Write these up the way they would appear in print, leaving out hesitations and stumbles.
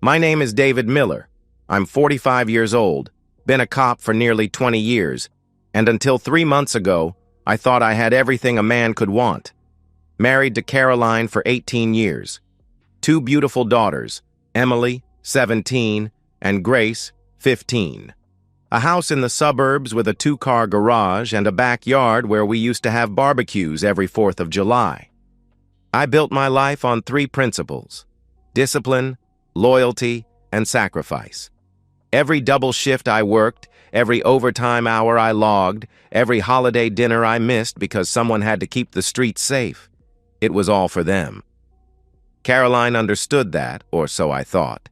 My name is David Miller. I'm 45 years old, been a cop for nearly 20 years, and until 3 months ago, I thought I had everything a man could want. Married to Caroline for 18 years. 2 beautiful daughters, Emily, 17, and Grace, 15. A house in the suburbs with a 2-car garage and a backyard where we used to have barbecues every 4th of July. I built my life on 3 principles: discipline, loyalty, and sacrifice. Every double shift I worked, every overtime hour I logged, every holiday dinner I missed because someone had to keep the streets safe, it was all for them. Caroline understood that, or so I thought.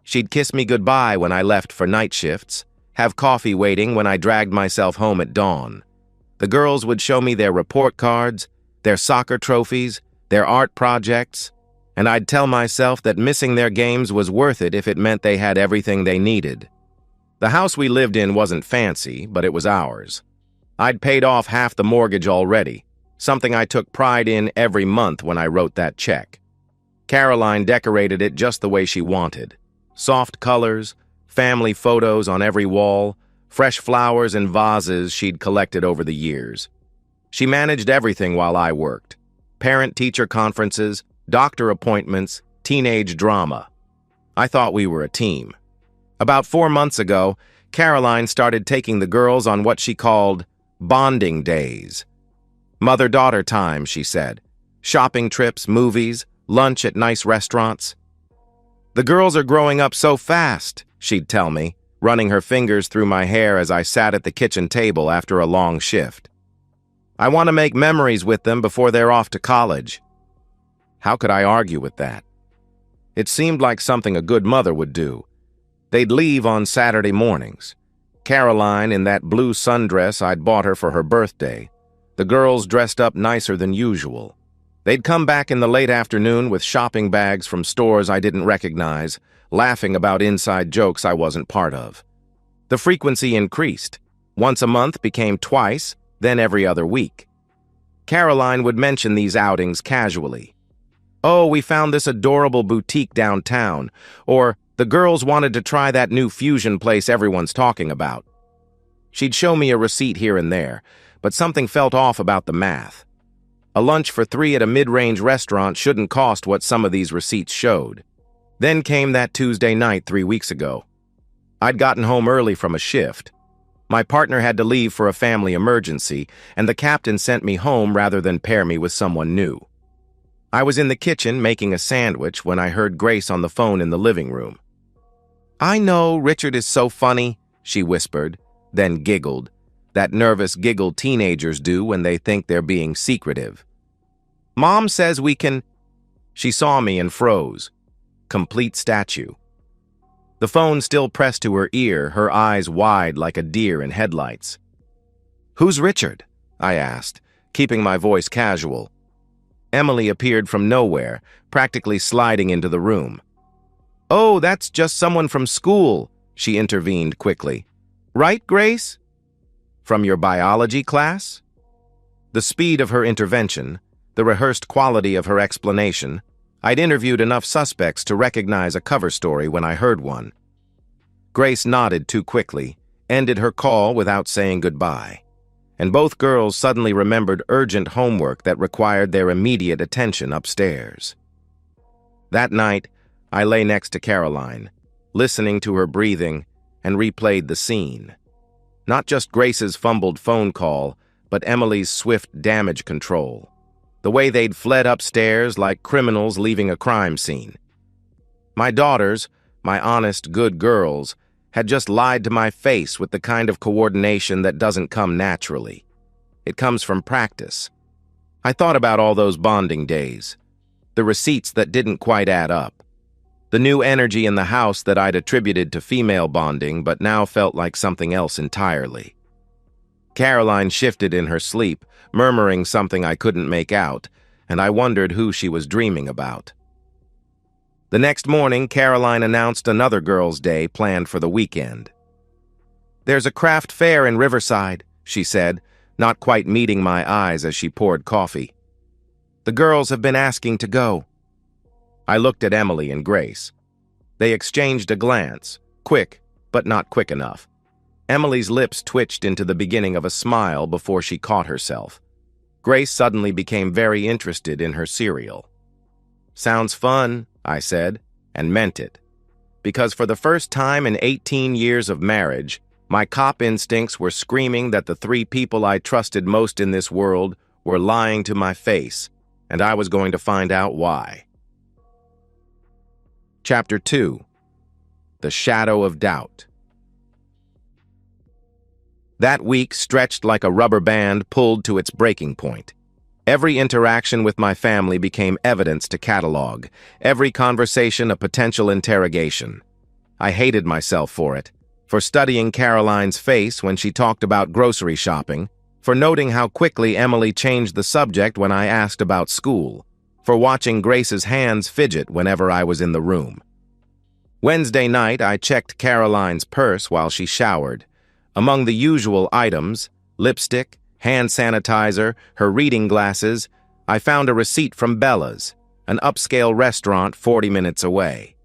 She'd kiss me goodbye when I left for night shifts, have coffee waiting when I dragged myself home at dawn. The girls would show me their report cards, their soccer trophies, their art projects, and I'd tell myself that missing their games was worth it if it meant they had everything they needed. The house we lived in wasn't fancy, but it was ours. I'd paid off half the mortgage already, something I took pride in every month when I wrote that check. Caroline decorated it just the way she wanted. Soft colors, family photos on every wall, fresh flowers and vases she'd collected over the years. She managed everything while I worked. Parent-teacher conferences, doctor appointments, teenage drama. I thought we were a team. About 4 months ago, Caroline started taking the girls on what she called bonding days. Mother-daughter time, she said. Shopping trips, movies, lunch at nice restaurants. The girls are growing up so fast, she'd tell me, running her fingers through my hair as I sat at the kitchen table after a long shift. I want to make memories with them before they're off to college. How could I argue with that? It seemed like something a good mother would do. They'd leave on Saturday mornings. Caroline in that blue sundress I'd bought her for her birthday. The girls dressed up nicer than usual. They'd come back in the late afternoon with shopping bags from stores I didn't recognize, laughing about inside jokes I wasn't part of. The frequency increased. Once a month became twice, then every other week. Caroline would mention these outings casually. "Oh, we found this adorable boutique downtown," or "the girls wanted to try that new fusion place everyone's talking about." She'd show me a receipt here and there, but something felt off about the math. A lunch for 3 at a mid-range restaurant shouldn't cost what some of these receipts showed. Then came that Tuesday night 3 weeks ago. I'd gotten home early from a shift. My partner had to leave for a family emergency, and the captain sent me home rather than pair me with someone new. I was in the kitchen making a sandwich when I heard Grace on the phone in the living room. "I know, Richard is so funny," she whispered, then giggled, that nervous giggle teenagers do when they think they're being secretive. "Mom says we can—" She saw me and froze. Complete statue. The phone still pressed to her ear, her eyes wide like a deer in headlights. "Who's Richard?" I asked, keeping my voice casual. Emily appeared from nowhere, practically sliding into the room. "Oh, that's just someone from school," she intervened quickly. "Right, Grace? From your biology class?" The speed of her intervention, the rehearsed quality of her explanation, I'd interviewed enough suspects to recognize a cover story when I heard one. Grace nodded too quickly, ended her call without saying goodbye, and both girls suddenly remembered urgent homework that required their immediate attention upstairs. That night, I lay next to Caroline, listening to her breathing, and replayed the scene. Not just Grace's fumbled phone call, but Emily's swift damage control. The way they'd fled upstairs like criminals leaving a crime scene. My daughters, my honest, good girls, had just lied to my face with the kind of coordination that doesn't come naturally. It comes from practice. I thought about all those bonding days, the receipts that didn't quite add up, the new energy in the house that I'd attributed to female bonding but now felt like something else entirely. Caroline shifted in her sleep, murmuring something I couldn't make out, and I wondered who she was dreaming about. The next morning, Caroline announced another girls' day planned for the weekend. "There's a craft fair in Riverside," she said, not quite meeting my eyes as she poured coffee. "The girls have been asking to go." I looked at Emily and Grace. They exchanged a glance, quick, but not quick enough. Emily's lips twitched into the beginning of a smile before she caught herself. Grace suddenly became very interested in her cereal. "Sounds fun," I said, and meant it. Because for the first time in 18 years of marriage, my cop instincts were screaming that the three people I trusted most in this world were lying to my face, and I was going to find out why. Chapter 2. The Shadow of Doubt. That week stretched like a rubber band pulled to its breaking point. Every interaction with my family became evidence to catalog, every conversation a potential interrogation. I hated myself for it, for studying Caroline's face when she talked about grocery shopping, for noting how quickly Emily changed the subject when I asked about school, for watching Grace's hands fidget whenever I was in the room. Wednesday night, I checked Caroline's purse while she showered. Among the usual items, lipstick, hand sanitizer, her reading glasses, I found a receipt from Bella's, an upscale restaurant 40 minutes away.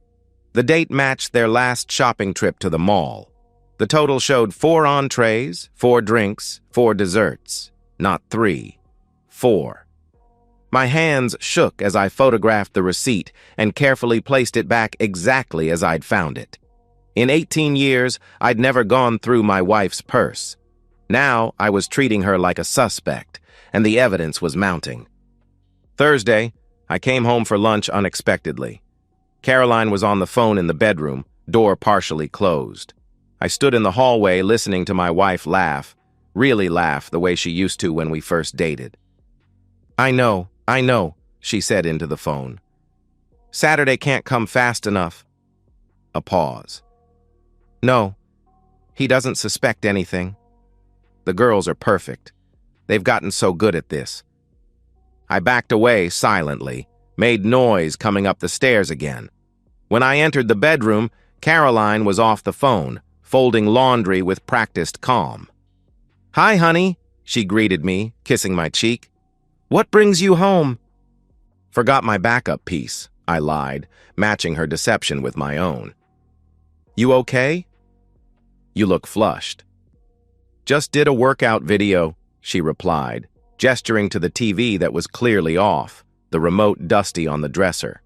The date matched their last shopping trip to the mall. The total showed 4 entrees, 4 drinks, 4 desserts. Not 3, 4. My hands shook as I photographed the receipt and carefully placed it back exactly as I'd found it. In 18 years, I'd never gone through my wife's purse. Now, I was treating her like a suspect, and the evidence was mounting. Thursday, I came home for lunch unexpectedly. Caroline was on the phone in the bedroom, door partially closed. I stood in the hallway listening to my wife laugh, really laugh the way she used to when we first dated. I know, she said into the phone. Saturday can't come fast enough." A pause. "No, he doesn't suspect anything. The girls are perfect. They've gotten so good at this." I backed away silently, made noise coming up the stairs again. When I entered the bedroom, Caroline was off the phone, folding laundry with practiced calm. "Hi, honey," she greeted me, kissing my cheek. "What brings you home?" "Forgot my backup piece," I lied, matching her deception with my own. "You okay?" "You look flushed." "Just did a workout video," she replied, gesturing to the TV that was clearly off, the remote dusty on the dresser.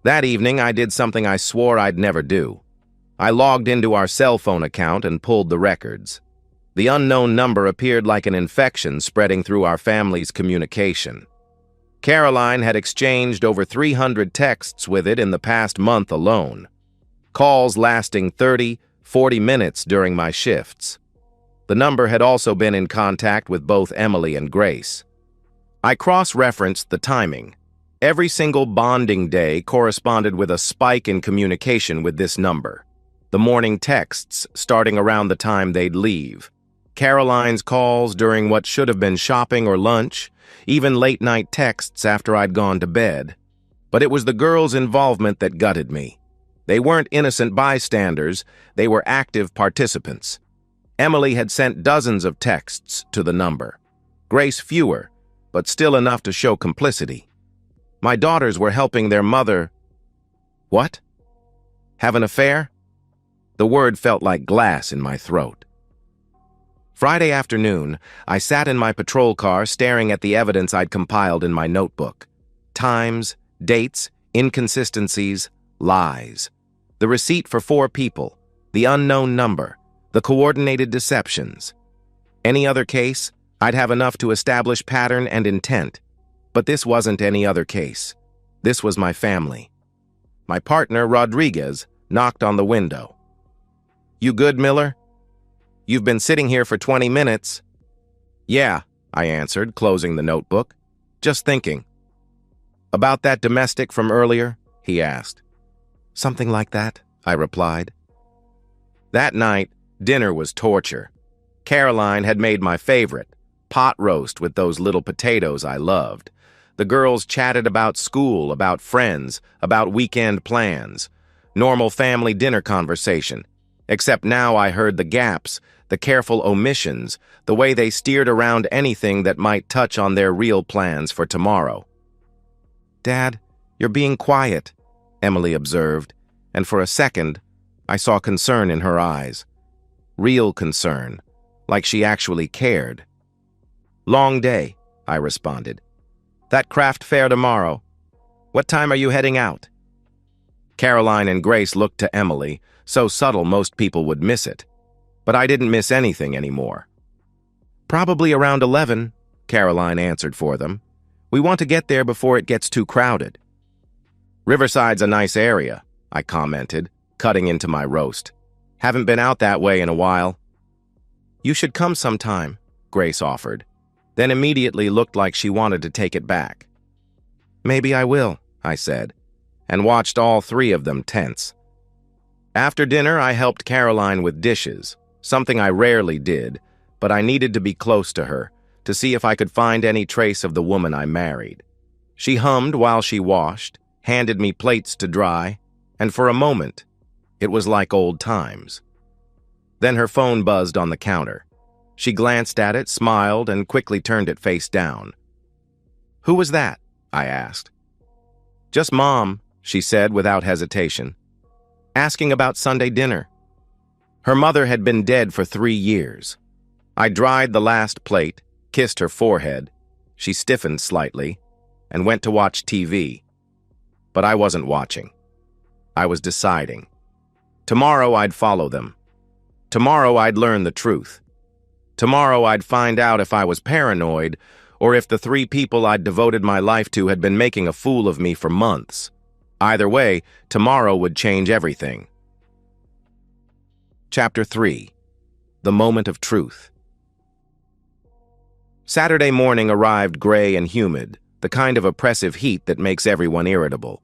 That evening, I did something I swore I'd never do. I logged into our cell phone account and pulled the records. The unknown number appeared like an infection spreading through our family's communication. Caroline had exchanged over 300 texts with it in the past month alone. Calls lasting 30, 40 minutes during my shifts. The number had also been in contact with both Emily and Grace. I cross-referenced the timing. Every single bonding day corresponded with a spike in communication with this number. The morning texts starting around the time they'd leave. Caroline's calls during what should have been shopping or lunch, even late-night texts after I'd gone to bed. But it was the girls' involvement that gutted me. They weren't innocent bystanders, they were active participants. Emily had sent dozens of texts to the number. Grace fewer, but still enough to show complicity. My daughters were helping their mother. What? Have an affair? The word felt like glass in my throat. Friday afternoon, I sat in my patrol car staring at the evidence I'd compiled in my notebook. Times, dates, inconsistencies, lies. The receipt for 4 people, the unknown number, the coordinated deceptions. Any other case, I'd have enough to establish pattern and intent. But this wasn't any other case. This was my family. My partner, Rodriguez, knocked on the window. "You good, Miller? You've been sitting here for 20 minutes. "Yeah," I answered, closing the notebook. "Just thinking." "About that domestic from earlier?" he asked. "Something like that," I replied. That night, dinner was torture. Caroline had made my favorite, pot roast with those little potatoes I loved. The girls chatted about school, about friends, about weekend plans. Normal family dinner conversation. Except now I heard the gaps, the careful omissions, the way they steered around anything that might touch on their real plans for tomorrow. "Dad, you're being quiet," Emily observed, and for a second, I saw concern in her eyes. Real concern, like she actually cared. "Long day," I responded. "That craft fair tomorrow. What time are you heading out?" Caroline and Grace looked to Emily, so subtle most people would miss it. But I didn't miss anything anymore. "Probably around 11, Caroline answered for them. "We want to get there before it gets too crowded." "Riverside's a nice area," I commented, cutting into my roast. "Haven't been out that way in a while." "You should come sometime," Grace offered, then immediately looked like she wanted to take it back. "Maybe I will," I said, and watched all three of them tense. After dinner, I helped Caroline with dishes, something I rarely did, but I needed to be close to her to see if I could find any trace of the woman I married. She hummed while she washed, handed me plates to dry, and for a moment, it was like old times. Then her phone buzzed on the counter. She glanced at it, smiled, and quickly turned it face down. "Who was that?" I asked. "Just Mom," she said without hesitation. "Asking about Sunday dinner." Her mother had been dead for 3 years. I dried the last plate, kissed her forehead. She stiffened slightly, and went to watch TV. But I wasn't watching. I was deciding. Tomorrow I'd follow them. Tomorrow I'd learn the truth. Tomorrow I'd find out if I was paranoid, or if the 3 people I'd devoted my life to had been making a fool of me for months. Either way, tomorrow would change everything. Chapter 3. The Moment of Truth. Saturday morning arrived gray and humid, the kind of oppressive heat that makes everyone irritable.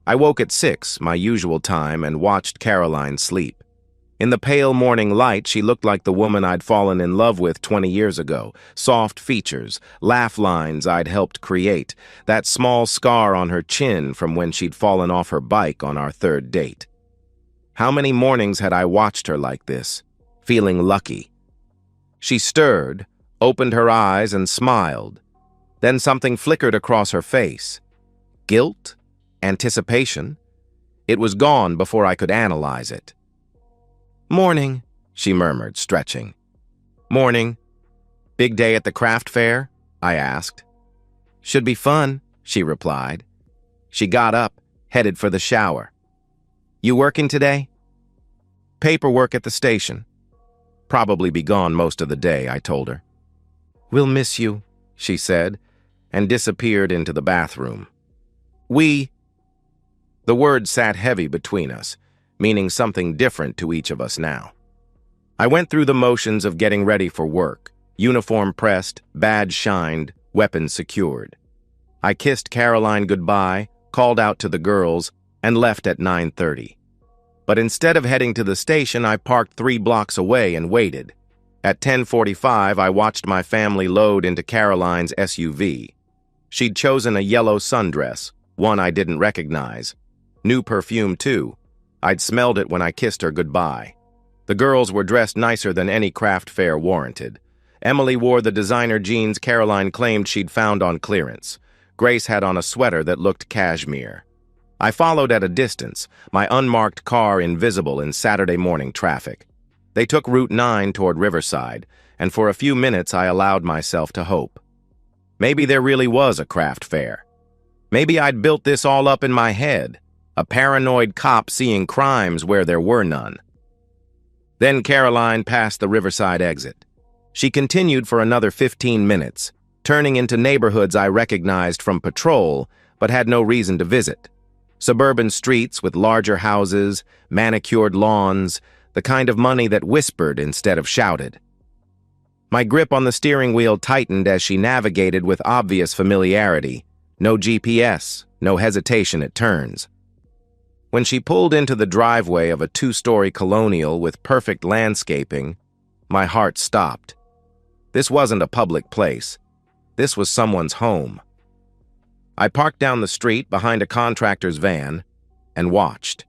I woke at 6, my usual time, and watched Caroline sleep. In the pale morning light, she looked like the woman I'd fallen in love with 20 years ago. Soft features, laugh lines I'd helped create, that small scar on her chin from when she'd fallen off her bike on our 3rd date. How many mornings had I watched her like this, feeling lucky? She stirred, opened her eyes, and smiled. Then something flickered across her face. Guilt? Anticipation? It was gone before I could analyze it. "Morning," she murmured, stretching. "Morning. Big day at the craft fair?" I asked. "Should be fun," she replied. She got up, headed for the shower. "You working today?" "Paperwork at the station." "Probably be gone most of the day," I told her. "We'll miss you," she said, and disappeared into the bathroom. The word sat heavy between us, meaning something different to each of us now. I went through the motions of getting ready for work, uniform pressed, badge shined, weapons secured. I kissed Caroline goodbye, called out to the girls, and left at 9:30. But instead of heading to the station, I parked 3 blocks away and waited. At 10:45, I watched my family load into Caroline's SUV. She'd chosen a yellow sundress, one I didn't recognize. New perfume, too. I'd smelled it when I kissed her goodbye. The girls were dressed nicer than any craft fair warranted. Emily wore the designer jeans Caroline claimed she'd found on clearance. Grace had on a sweater that looked cashmere. I followed at a distance, my unmarked car invisible in Saturday morning traffic. They took Route 9 toward Riverside, and for a few minutes I allowed myself to hope. Maybe there really was a craft fair. Maybe I'd built this all up in my head, a paranoid cop seeing crimes where there were none. Then Caroline passed the Riverside exit. She continued for another 15 minutes, turning into neighborhoods I recognized from patrol, but had no reason to visit. Suburban streets with larger houses, manicured lawns, the kind of money that whispered instead of shouted. My grip on the steering wheel tightened as she navigated with obvious familiarity. No GPS, no hesitation at turns. When she pulled into the driveway of a 2-story colonial with perfect landscaping, my heart stopped. This wasn't a public place. This was someone's home. I parked down the street behind a contractor's van and watched.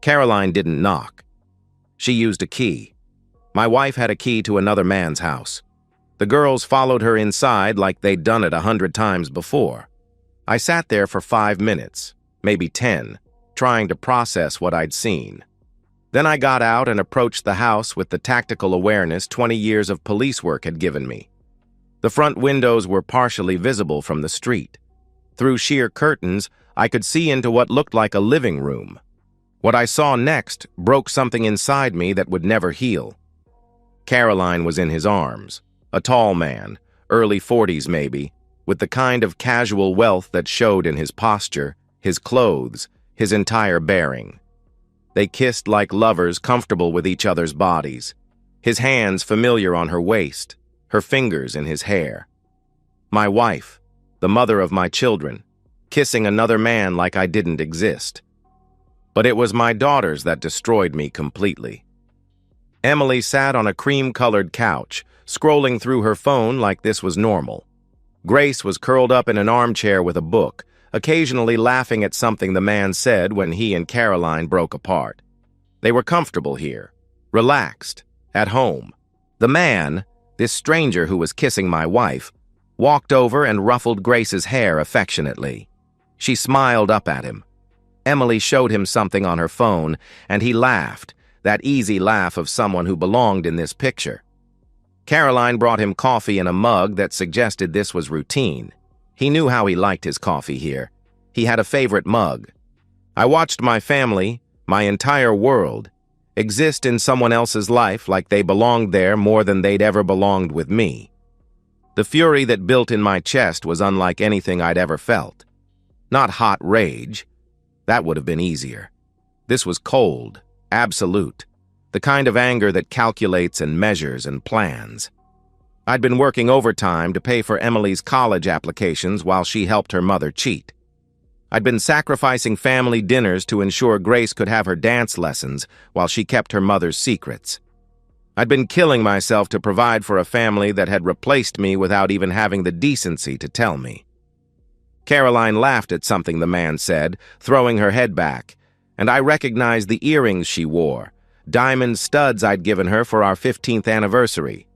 Caroline didn't knock. She used a key. My wife had a key to another man's house. The girls followed her inside like they'd done it 100 times before. I sat there for 5 minutes, maybe 10, trying to process what I'd seen. Then I got out and approached the house with the tactical awareness 20 years of police work had given me. The front windows were partially visible from the street. Through sheer curtains, I could see into what looked like a living room. What I saw next broke something inside me that would never heal. Caroline was in his arms, a tall man, early 40s maybe, with the kind of casual wealth that showed in his posture, his clothes, his entire bearing. They kissed like lovers comfortable with each other's bodies, his hands familiar on her waist, her fingers in his hair. My wife, the mother of my children, kissing another man like I didn't exist. But it was my daughters that destroyed me completely. Emily sat on a cream-colored couch, scrolling through her phone like this was normal. Grace was curled up in an armchair with a book, occasionally laughing at something the man said when he and Caroline broke apart. They were comfortable here, relaxed, at home. The man, this stranger who was kissing my wife, walked over and ruffled Grace's hair affectionately. She smiled up at him. Emily showed him something on her phone, and he laughed, that easy laugh of someone who belonged in this picture. Caroline brought him coffee in a mug that suggested this was routine. He knew how he liked his coffee here. He had a favorite mug. I watched my family, my entire world, exist in someone else's life like they belonged there more than they'd ever belonged with me. The fury that built in my chest was unlike anything I'd ever felt. Not hot rage. That would have been easier. This was cold, absolute, the kind of anger that calculates and measures and plans. I'd been working overtime to pay for Emily's college applications while she helped her mother cheat. I'd been sacrificing family dinners to ensure Grace could have her dance lessons while she kept her mother's secrets. I'd been killing myself to provide for a family that had replaced me without even having the decency to tell me. Caroline laughed at something the man said, throwing her head back, and I recognized the earrings she wore, diamond studs I'd given her for our 15th anniversary.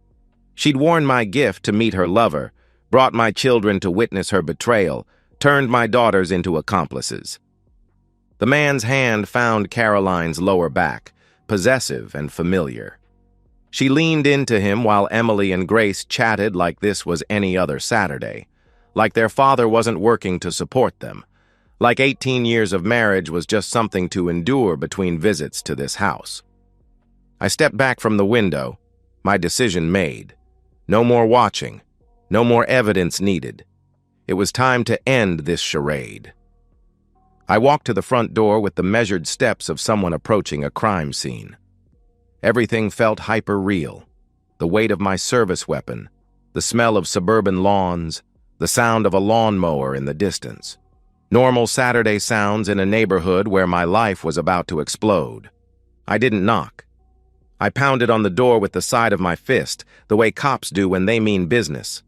She'd worn my gift to meet her lover, brought my children to witness her betrayal, turned my daughters into accomplices. The man's hand found Caroline's lower back, possessive and familiar. She leaned into him while Emily and Grace chatted like this was any other Saturday, like their father wasn't working to support them, like 18 years of marriage was just something to endure between visits to this house. I stepped back from the window, my decision made. No more watching, no more evidence needed. It was time to end this charade. I walked to the front door with the measured steps of someone approaching a crime scene. Everything felt hyper-real. The weight of my service weapon, the smell of suburban lawns, the sound of a lawnmower in the distance. Normal Saturday sounds in a neighborhood where my life was about to explode. I didn't knock. I pounded on the door with the side of my fist, the way cops do when they mean business.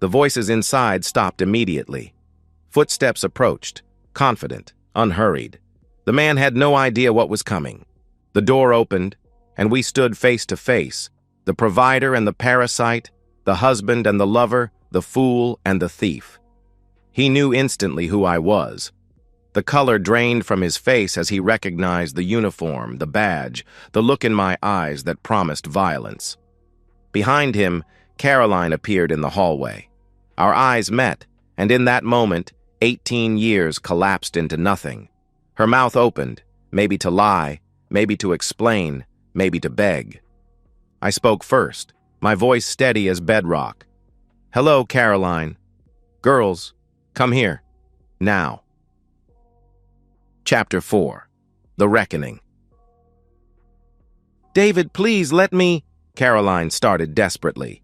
The voices inside stopped immediately. Footsteps approached, confident, unhurried. The man had no idea what was coming. The door opened, and we stood face to face, the provider and the parasite, the husband and the lover, the fool and the thief. He knew instantly who I was. The color drained from his face as he recognized the uniform, the badge, the look in my eyes that promised violence. Behind him, Caroline appeared in the hallway. Our eyes met, and in that moment, 18 years collapsed into nothing. Her mouth opened, maybe to lie, maybe to explain, maybe to beg. I spoke first, my voice steady as bedrock. "Hello, Caroline. Girls, come here. Now." Chapter 4. The Reckoning. "David, please let me," Caroline started desperately.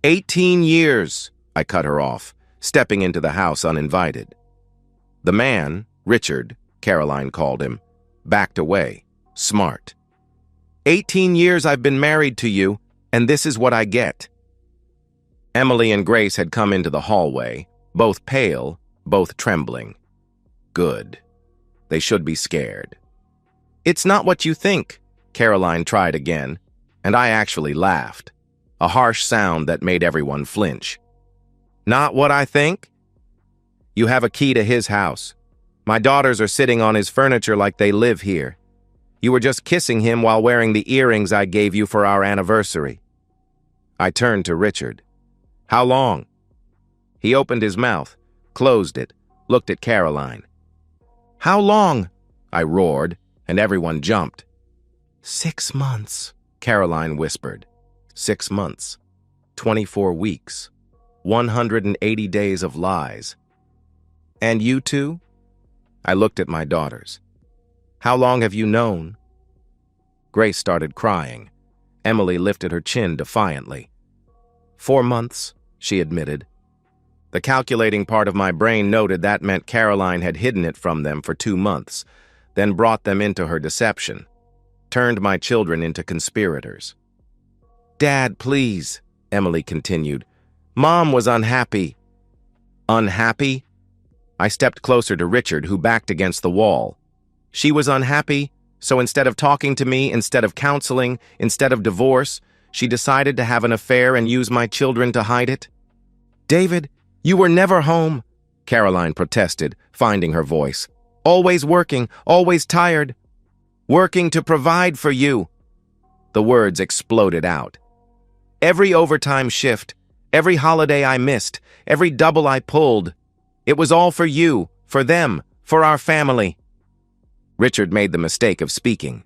18 years, I cut her off, stepping into the house uninvited. The man, Richard, Caroline called him, backed away, smart. 18 years I've been married to you, and this is what I get. Emily and Grace had come into the hallway, both pale, both trembling. Good. They should be scared. "It's not what you think," Caroline tried again, and I actually laughed, a harsh sound that made everyone flinch. "Not what I think? You have a key to his house. My daughters are sitting on his furniture like they live here. You were just kissing him while wearing the earrings I gave you for our anniversary." I turned to Richard. "How long?" He opened his mouth, closed it, looked at Caroline. "How long?" I roared, and everyone jumped. 6 months, Caroline whispered. 6 months. 24 weeks. 180 days of lies. "And you two?" I looked at my daughters. "How long have you known?" Grace started crying. Emily lifted her chin defiantly. 4 months, she admitted. The calculating part of my brain noted that meant Caroline had hidden it from them for 2 months, then brought them into her deception, turned my children into conspirators. "Dad, please," Emily continued. "Mom was unhappy." "Unhappy?" I stepped closer to Richard, who backed against the wall. "She was unhappy, so instead of talking to me, instead of counseling, instead of divorce, she decided to have an affair and use my children to hide it?" "David, you were never home," Caroline protested, finding her voice. "Always working, always tired. Working to provide for you." The words exploded out. "Every overtime shift, every holiday I missed, every double I pulled. It was all for you, for them, for our family." Richard made the mistake of speaking.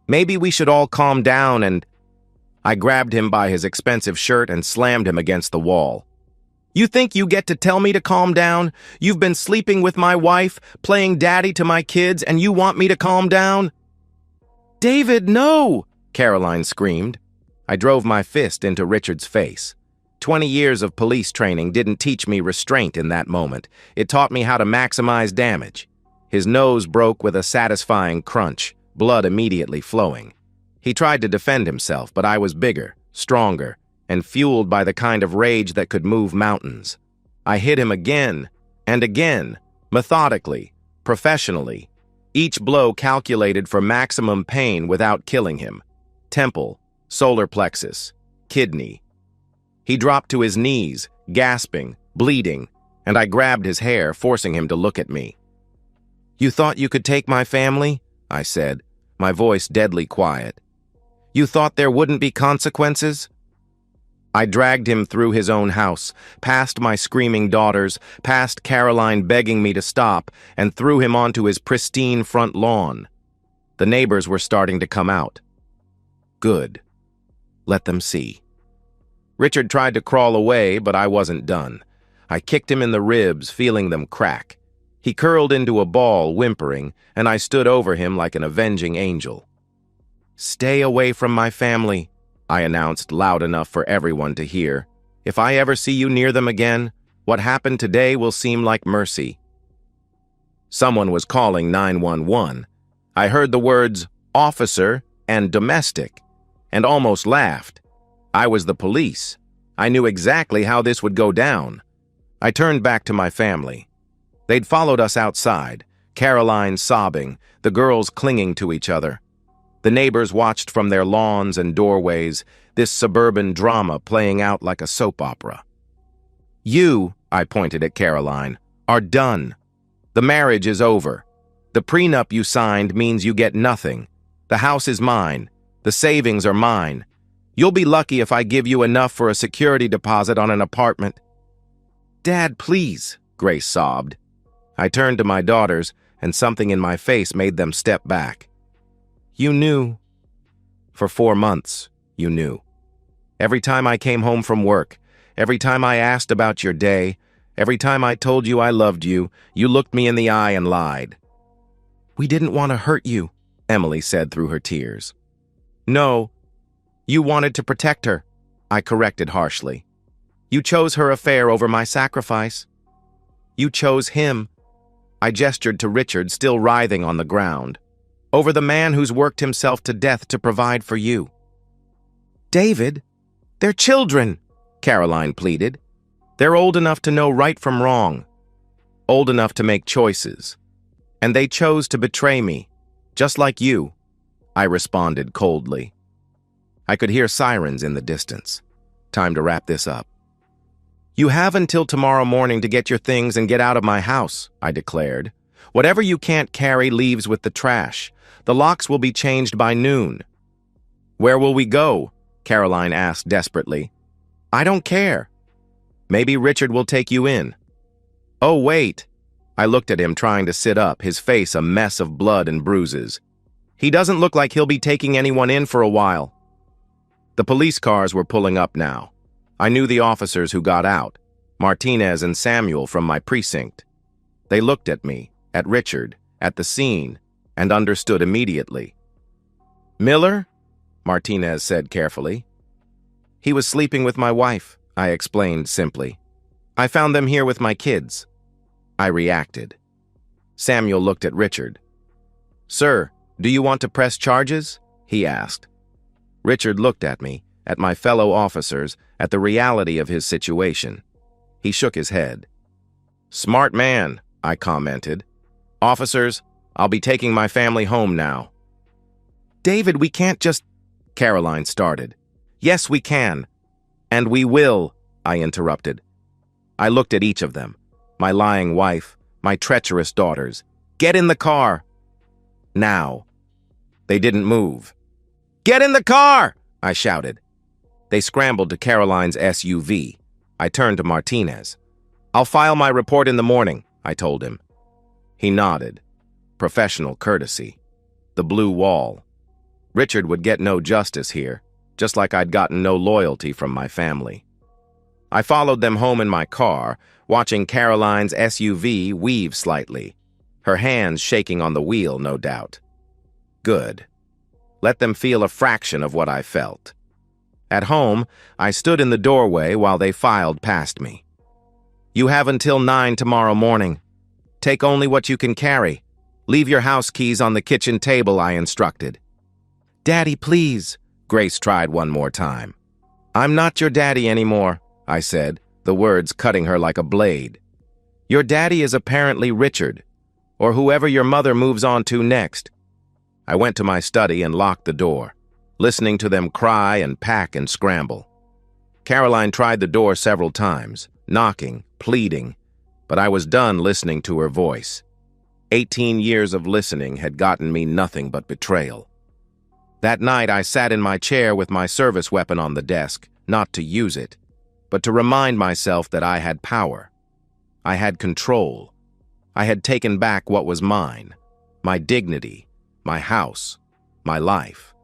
"Maybe we should all calm down and—" I grabbed him by his expensive shirt and slammed him against the wall. "You think you get to tell me to calm down? You've been sleeping with my wife, playing daddy to my kids, and you want me to calm down?" "David, no!" Caroline screamed. I drove my fist into Richard's face. 20 years of police training didn't teach me restraint in that moment. It taught me how to maximize damage. His nose broke with a satisfying crunch, blood immediately flowing. He tried to defend himself, but I was bigger, stronger, and fueled by the kind of rage that could move mountains. I hit him again and again, methodically, professionally, each blow calculated for maximum pain without killing him. Temple, solar plexus, kidney. He dropped to his knees, gasping, bleeding, and I grabbed his hair, forcing him to look at me. "You thought you could take my family?" I said, my voice deadly quiet. "You thought there wouldn't be consequences?" I dragged him through his own house, past my screaming daughters, past Caroline begging me to stop, and threw him onto his pristine front lawn. The neighbors were starting to come out. Good. Let them see. Richard tried to crawl away, but I wasn't done. I kicked him in the ribs, feeling them crack. He curled into a ball, whimpering, and I stood over him like an avenging angel. "Stay away from my family," I announced loud enough for everyone to hear. "If I ever see you near them again, what happened today will seem like mercy." Someone was calling 911. I heard the words "officer" and "domestic," and almost laughed. I was the police. I knew exactly how this would go down. I turned back to my family. They'd followed us outside, Caroline sobbing, the girls clinging to each other. The neighbors watched from their lawns and doorways, this suburban drama playing out like a soap opera. "You," I pointed at Caroline, "are done. The marriage is over. The prenup you signed means you get nothing. The house is mine. The savings are mine. You'll be lucky if I give you enough for a security deposit on an apartment." "Dad, please," Grace sobbed. I turned to my daughters, and something in my face made them step back. "You knew. For 4 months, you knew. Every time I came home from work, every time I asked about your day, every time I told you I loved you, you looked me in the eye and lied." "We didn't want to hurt you," Emily said through her tears. "No, you wanted to protect her," I corrected harshly. "You chose her affair over my sacrifice. You chose him." I gestured to Richard, still writhing on the ground. "Over the man who's worked himself to death to provide for you." "David, they're children," Caroline pleaded. "They're old enough to know right from wrong, old enough to make choices. And they chose to betray me, just like you," I responded coldly. I could hear sirens in the distance. Time to wrap this up. "You have until tomorrow morning to get your things and get out of my house," I declared. Whatever you can't carry leaves with the trash. The locks will be changed by noon." "Where will we go?" Caroline asked desperately. "I don't care. Maybe Richard will take you in." "Oh, wait." I looked at him trying to sit up, his face a mess of blood and bruises. "He doesn't look like he'll be taking anyone in for a while." The police cars were pulling up now. I knew the officers who got out, Martinez and Samuel from my precinct. They looked at me, at Richard, at the scene, and understood immediately. "Miller?" Martinez said carefully. "He was sleeping with my wife," I explained simply. "I found them here with my kids." I reacted. Samuel looked at Richard. "Sir, do you want to press charges?" he asked. Richard looked at me, at my fellow officers, at the reality of his situation. He shook his head. "Smart man," I commented. "Officers, I'll be taking my family home now." "David, we can't just—" Caroline started. "Yes, we can. And we will," I interrupted. I looked at each of them. My lying wife, my treacherous daughters. "Get in the car." Now. They didn't move. "Get in the car!" I shouted. They scrambled to Caroline's SUV. I turned to Martinez. "I'll file my report in the morning," I told him. He nodded. Professional courtesy. The blue wall. Richard would get no justice here, just like I'd gotten no loyalty from my family. I followed them home in my car, watching Caroline's SUV weave slightly, her hands shaking on the wheel, no doubt. Good. Let them feel a fraction of what I felt. At home, I stood in the doorway while they filed past me. "You have until 9 tomorrow morning. Take only what you can carry. Leave your house keys on the kitchen table," I instructed. "Daddy, please," Grace tried one more time. "I'm not your daddy anymore," I said, the words cutting her like a blade. "Your daddy is apparently Richard, or whoever your mother moves on to next." I went to my study and locked the door, listening to them cry and pack and scramble. Caroline tried the door several times, knocking, pleading, but I was done listening to her voice. 18 years of listening had gotten me nothing but betrayal. That night I sat in my chair with my service weapon on the desk, not to use it, but to remind myself that I had power. I had control. I had taken back what was mine, my dignity, my house, my life.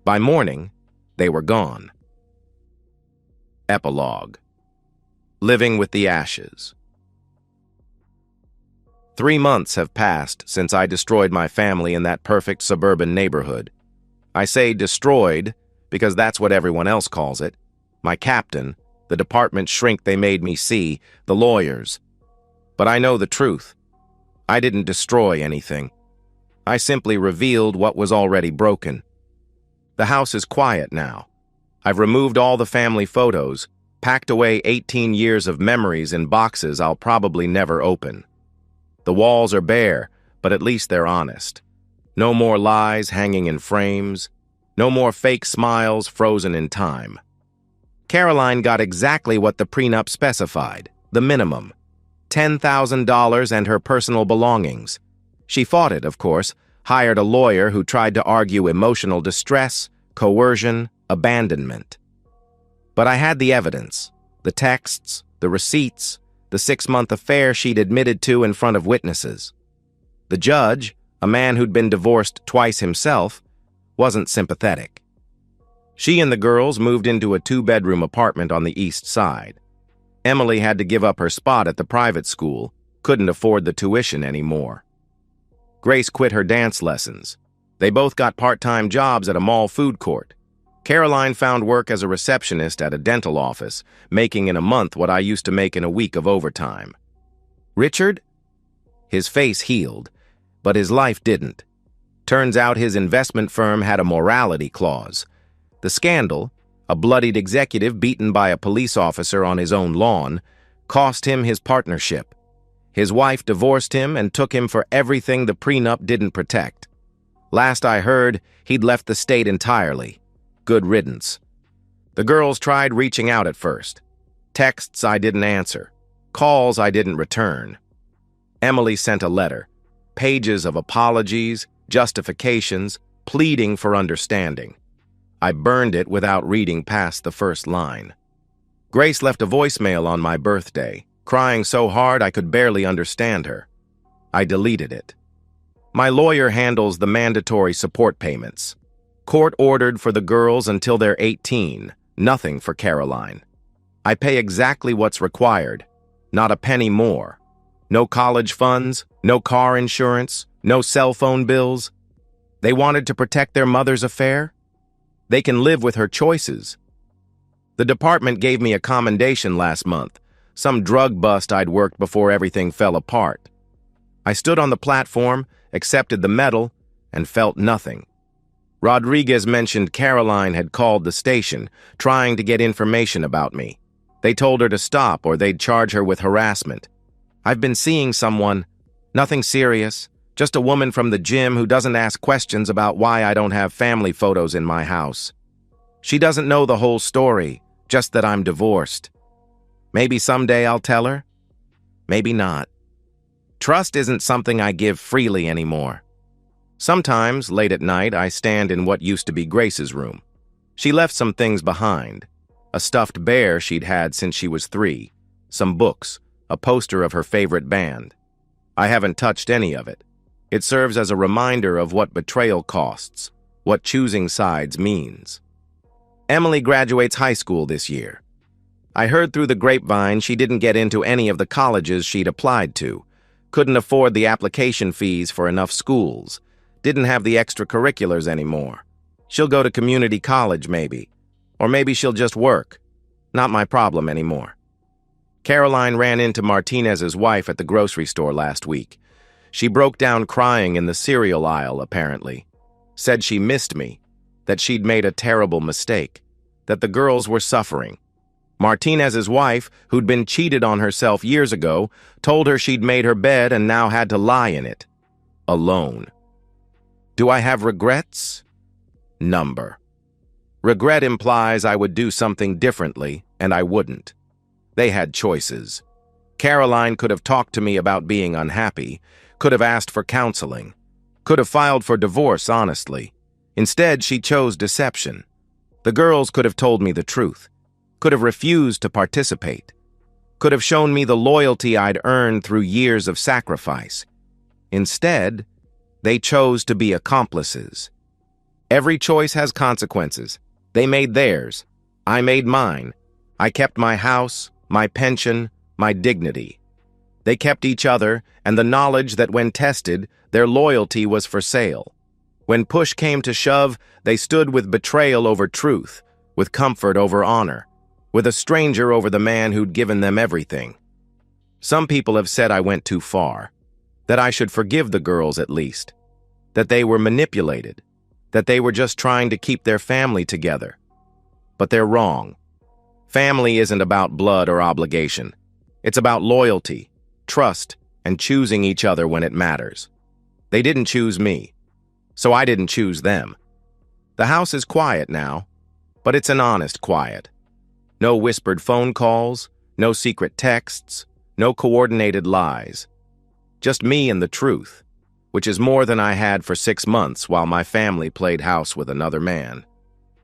By morning, they were gone. Epilogue. Living with the ashes. 3 months have passed since I destroyed my family in that perfect suburban neighborhood. I say destroyed because that's what everyone else calls it. My captain, the department shrink they made me see, the lawyers. But I know the truth. I didn't destroy anything. I simply revealed what was already broken. The house is quiet now. I've removed all the family photos, packed away 18 years of memories in boxes I'll probably never open. The walls are bare, but at least they're honest. No more lies hanging in frames. No more fake smiles frozen in time. Caroline got exactly what the prenup specified, the minimum. $10,000 and her personal belongings. She fought it, of course, hired a lawyer who tried to argue emotional distress, coercion, abandonment. But I had the evidence, the texts, the receipts, the 6-month affair she'd admitted to in front of witnesses. The judge, a man who'd been divorced twice himself, wasn't sympathetic. She and the girls moved into a 2-bedroom apartment on the east side. Emily had to give up her spot at the private school, couldn't afford the tuition anymore. Grace quit her dance lessons. They both got part-time jobs at a mall food court. Caroline found work as a receptionist at a dental office, making in a month what I used to make in a week of overtime. Richard? His face healed, but his life didn't. Turns out his investment firm had a morality clause. The scandal, a bloodied executive beaten by a police officer on his own lawn, cost him his partnership. His wife divorced him and took him for everything the prenup didn't protect. Last I heard, he'd left the state entirely. Good riddance. The girls tried reaching out at first. Texts I didn't answer. Calls I didn't return. Emily sent a letter, pages of apologies, justifications, pleading for understanding. I burned it without reading past the first line. Grace left a voicemail on my birthday, crying so hard I could barely understand her. I deleted it. My lawyer handles the mandatory support payments. Court-ordered for the girls until they're 18, nothing for Caroline. I pay exactly what's required, not a penny more. No college funds, no car insurance, no cell phone bills. They wanted to protect their mother's affair? They can live with her choices. The department gave me a commendation last month, some drug bust I'd worked before everything fell apart. I stood on the platform, accepted the medal, and felt nothing. Rodriguez mentioned Caroline had called the station, trying to get information about me. They told her to stop or they'd charge her with harassment. I've been seeing someone, nothing serious, just a woman from the gym who doesn't ask questions about why I don't have family photos in my house. She doesn't know the whole story, just that I'm divorced. Maybe someday I'll tell her. Maybe not. Trust isn't something I give freely anymore. Sometimes, late at night, I stand in what used to be Grace's room. She left some things behind. A stuffed bear she'd had since she was 3, some books, a poster of her favorite band. I haven't touched any of it. It serves as a reminder of what betrayal costs, what choosing sides means. Emily graduates high school this year. I heard through the grapevine she didn't get into any of the colleges she'd applied to, couldn't afford the application fees for enough schools, didn't have the extracurriculars anymore. She'll go to community college maybe, or maybe she'll just work. Not my problem anymore. Caroline ran into Martinez's wife at the grocery store last week. She broke down crying in the cereal aisle, apparently. Said she missed me, that she'd made a terrible mistake, that the girls were suffering. Martinez's wife, who'd been cheated on herself years ago, told her she'd made her bed and now had to lie in it. Alone. Do I have regrets? Number. Regret implies I would do something differently, and I wouldn't. They had choices. Caroline could have talked to me about being unhappy, could have asked for counseling, could have filed for divorce honestly. Instead, she chose deception. The girls could have told me the truth, could have refused to participate, could have shown me the loyalty I'd earned through years of sacrifice. Instead, they chose to be accomplices. Every choice has consequences. They made theirs. I made mine. I kept my house, my pension, my dignity. They kept each other and the knowledge that when tested, their loyalty was for sale. When push came to shove, they stood with betrayal over truth, with comfort over honor, with a stranger over the man who'd given them everything. Some people have said I went too far, that I should forgive the girls at least, that they were manipulated, that they were just trying to keep their family together. But they're wrong. Family isn't about blood or obligation. It's about loyalty, trust, and choosing each other when it matters. They didn't choose me, so I didn't choose them. The house is quiet now, but it's an honest quiet. No whispered phone calls, no secret texts, no coordinated lies. Just me and the truth, which is more than I had for 6 months while my family played house with another man.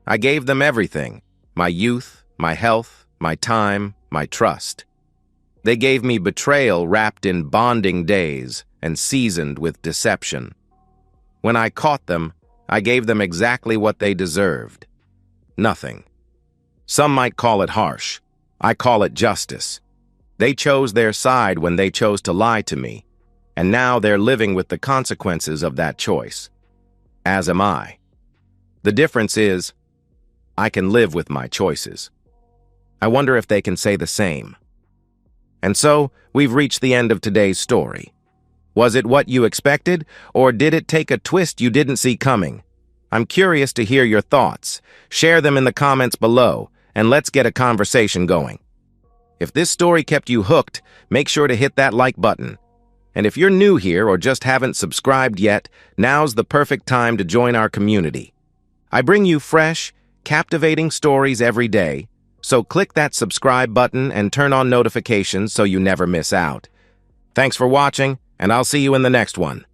I gave them everything, my youth, my health, my time, my trust. They gave me betrayal wrapped in bonding days and seasoned with deception. When I caught them, I gave them exactly what they deserved. Nothing. Some might call it harsh. I call it justice. They chose their side when they chose to lie to me, and now they're living with the consequences of that choice. As am I. The difference is, I can live with my choices. I wonder if they can say the same. And so, we've reached the end of today's story. Was it what you expected, or did it take a twist you didn't see coming? I'm curious to hear your thoughts. Share them in the comments below, and let's get a conversation going. If this story kept you hooked, make sure to hit that like button. And if you're new here or just haven't subscribed yet, now's the perfect time to join our community. I bring you fresh, captivating stories every day, so click that subscribe button and turn on notifications so you never miss out. Thanks for watching, and I'll see you in the next one.